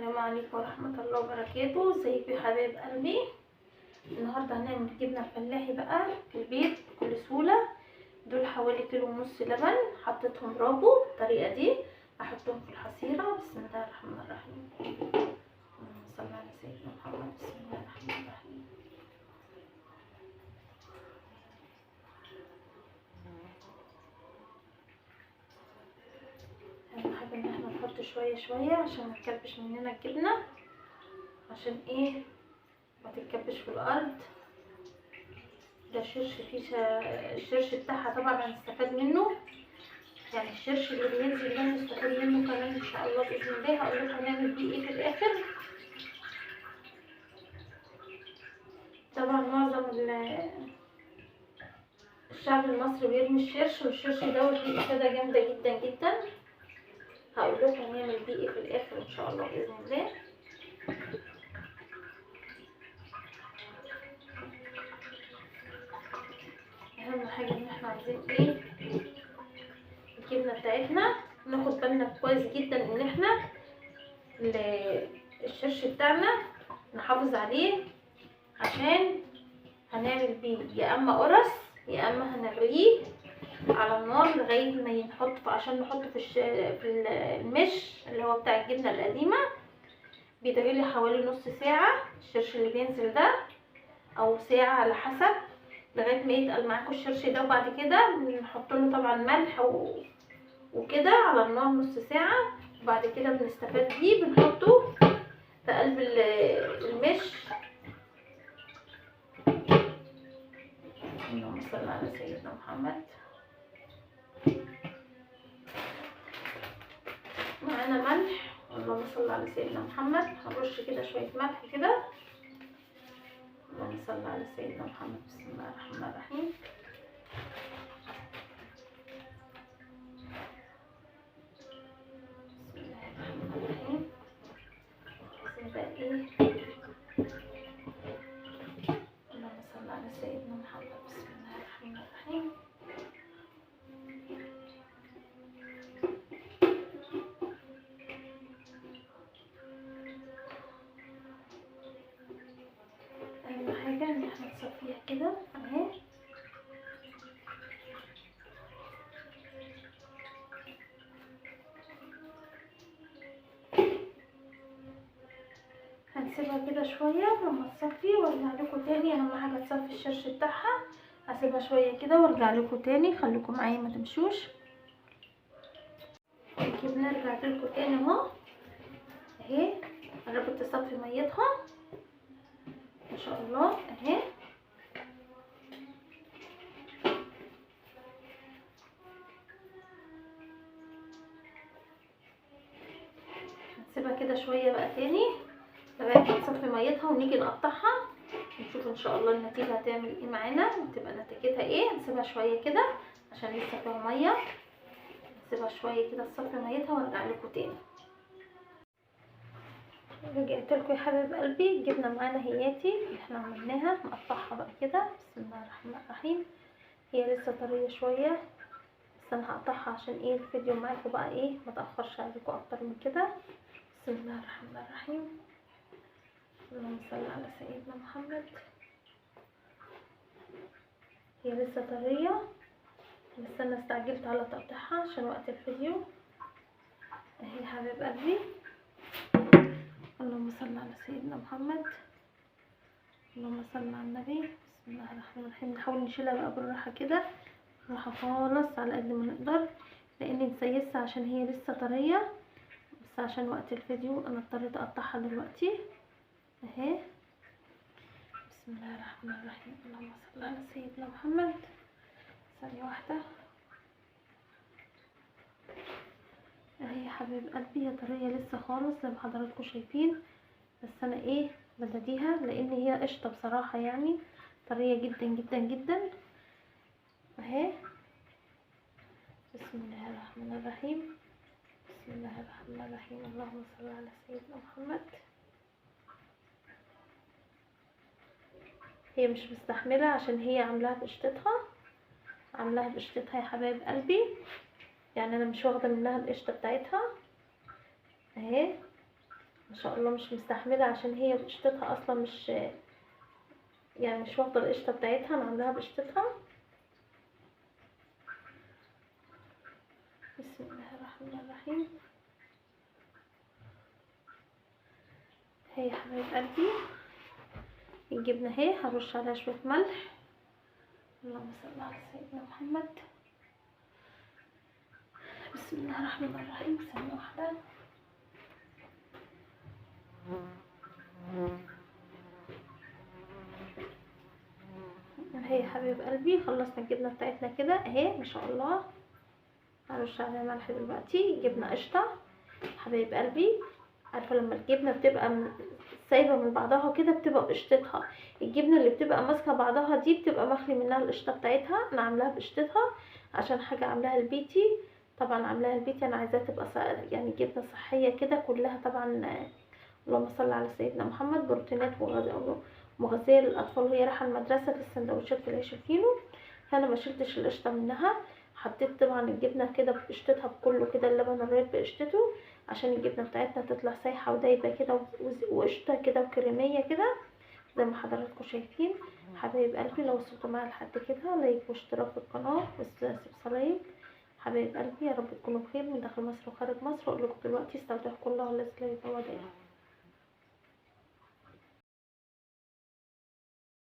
السلام عليكم ورحمة الله وبركاته. ازيكم يا حبايب قلبي؟ النهارده هنعمل جبنة فلاحي بقى في البيت بكل سهولة. دول حوالي كيلو ونص لبن، حطيتهم رابو بالطريقة دي، هحطهم في الحصيرة. بسم الله الرحمن الرحيم، اللهم صل على سيدنا محمد. بسم الله الرحمن الرحيم. اهم حاجة ان احنا نحط شوية شوية عشان ما تكبش مننا الجبنة، عشان ايه ما تتكبش في الارض. ده شرش فيه الشرش بتاعها طبعا هنستفاد منه، يعني الشرش اللي بينزل ده هنستفاد منه كمان ان شاء الله باذن الله. هقول لكم هنعمل بيه ايه في الاخر. طبعا معظم الشعب المصري بيرمي الشرش، والشرش دوت ليه افاده جامده جدا جدا. هقول لكم هنعمل بيه ايه في الاخر ان شاء الله باذن الله. اهم حاجه ان احنا عايزين ايه الجبنه بتاعتنا ناخد بالنا كويس جدا ان احنا الشرش بتاعنا نحافظ عليه، عشان هنعمل بيه يا اما قرص يا اما هنغليه على النار لغايه ما ينحط، عشان نحطه في المش اللي هو بتاع الجبنه القديمه. بيتغلي حوالي نص ساعه الشرش اللي بينزل ده، او ساعه على حسب، لغايه ما يتقل معاكم الشرش ده. وبعد كده بنحط له طبعا ملح وكده على النار نص ساعه. وبعد كده بنستفاد بيه بنحطه في قلب المش. اللهم صل على سيدنا محمد. معانا ملح، اللهم صل على سيدنا محمد. هنرش كده شويه ملح كده. اللهم صل على سيدنا محمد. بسم الله الرحمن الرحيم. بسم الله الرحمن الرحيم. عايزين بقى ايه؟ اللهم صل على سيدنا محمد. بسم الله الرحمن الرحيم. اهم حاجه ان احنا نصفيها كده اهي. هنسيبها كده شويه لما تصفي وارجع لكم تاني. اهم حاجه تصفي الشرش بتاعها. هسيبها شويه كده وارجع لكم تاني، خليكم معايا ما تمشوش. الجبنه رجعت لكم تاني اهو اهي، قربت تصفي ميتها ما شاء الله اهي. هنسيبها كده شويه بقى تاني لغايه ما تصفي ميتها، ونيجي نقطعها نشوف ان شاء الله النتيجه هتعمل ايه معانا وتبقى نتيجتها ايه. هنسيبها شويه كده عشان لسه فيها ميه. هسيبها شويه كده تصفي ميتها وارجع لكم تاني. رجعت لكم يا حبايب قلبي. الجبنه معانا هياتي اللي احنا عملناها، نقطعها بقى كده. بسم الله الرحمن الرحيم. هي لسه طريه شويه بس انا هقطعها عشان ايه الفيديو معاكم بقى ايه ما تاخرش عليكم اكتر من كده. بسم الله الرحمن الرحيم. اللهم صل على سيدنا محمد. هي لسه طريه بس انا استعجلت على تقطيعها عشان وقت الفيديو اهي يا حبايب قلبي. اللهم صل على سيدنا محمد. اللهم صل على النبي. بسم الله الرحمن الرحيم. نحاول نشيلها بقى بالراحه كده، بالراحه خالص على قد ما نقدر، لان نسيسها عشان هي لسه طريه. بس عشان وقت الفيديو انا اضطريت اقطعها دلوقتي اهي. بسم الله الرحمن الرحيم. اللهم صل على سيدنا محمد. ثانيه واحده اهي يا حبايب قلبي. هي طريه لسه خالص زي ما حضراتكم شايفين، بس انا ايه بدديها لان هي قشطه بصراحه، يعني طريه جدا جدا جدا اهي. بسم الله الرحمن الرحيم. بسم الله الرحمن الرحيم. اللهم صل على سيدنا محمد. هي مش مستحمله عشان هي عاملاها بقشطتها، عاملاها بقشطتها يا حبايب قلبي، يعني انا مش واخده منها القشطه بتاعتها اهي. ما شاء الله مش مستحمله، عشان هي قشطتها اصلا مش يعني مش واخده القشطه بتاعتها، انا عاملاها بقشطتها. بسم الله الرحمن الرحيم. هي يا حبايب قلبي الجبنه اهي، هرش عليها شويه ملح. اللهم صل على سيدنا محمد. بسم الله الرحمن الرحيم. ثانيه واحده. اهي يا حبيب قلبي خلصنا الجبنه بتاعتنا كده اهي ما شاء الله. هرش عليها ملح دلوقتي. جبنه قشطه حبايب قلبي. عارفه لما الجبنه بتبقى سايبه من بعضها كده بتبقى بقشطتها. الجبنه اللي بتبقى ماسكه بعضها دي بتبقى مخلي منها القشطه بتاعتها. انا عاملاها بقشطتها عشان حاجه عاملاها البيتي. طبعا عاملاها البيتي انا عايزاها تبقى يعني جبنه صحيه كده كلها طبعا. اللهم صل على سيدنا محمد. بروتينات ومغذيه للاطفال، وهي رايحه المدرسه في السندوتشات في العيش الفينو. فانا ما شلتش القشطه منها. حطيت طبعا الجبنه كده بقشطتها بكله كده، اللبن الرايب بقشطته عشان الجبنه بتاعتنا تطلع سايحه ودايبه كده وقشطه كده وكريميه كده زي ما حضراتكم شايفين. حبايب قلبي لو وصلتوا معايا لحد كده لايك واشتراك في القناه وسبسكرايب. حبايب قلبي يا رب تكونوا بخير من داخل مصر وخارج مصر. اقول لكم دلوقتي استودعكم الله الذي لا يضيع ودائعه.